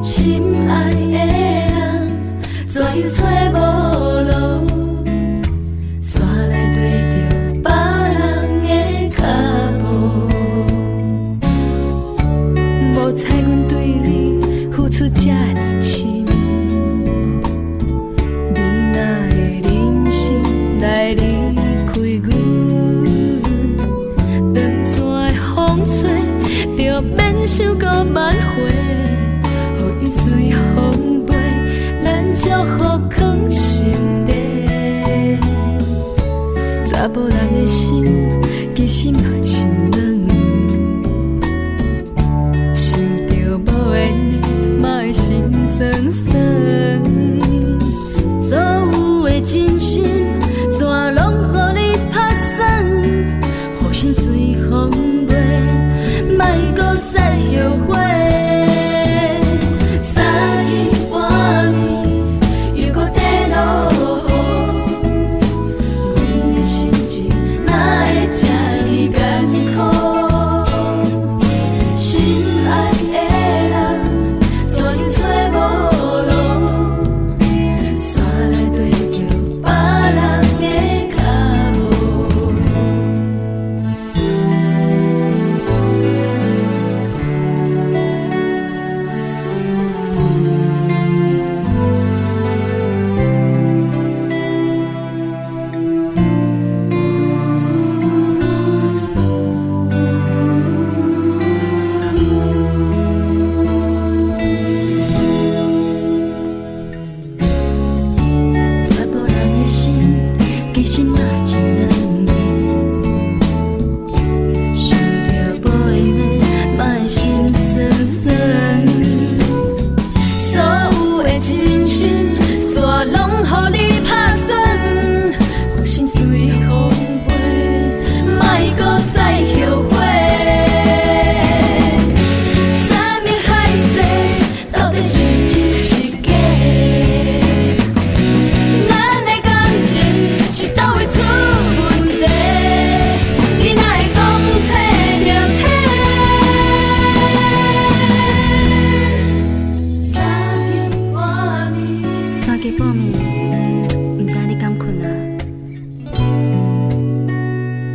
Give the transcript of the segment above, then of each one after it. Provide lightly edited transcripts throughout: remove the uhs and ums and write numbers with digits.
心爱的人，怎样找无路？山来对着别人的脚步，无猜阮对你付出这呢深，你哪会忍心来离开阮？长山的风吹，就免想过挽回。伊随风飞，咱祝福藏心底。查某人的心，其实嘛深软，想着无缘的，嘛会心酸酸。所有的真心，山拢予你拍散，互心随风飞，莫搁再后悔。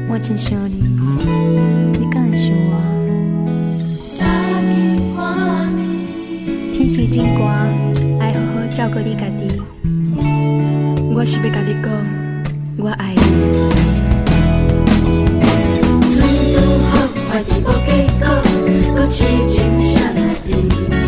我真想你，你敢会想我？天气真寒，爱好好照顾你家己。我是要甲你讲，我爱你。船拄好，快递无结果，搁痴情啥来意？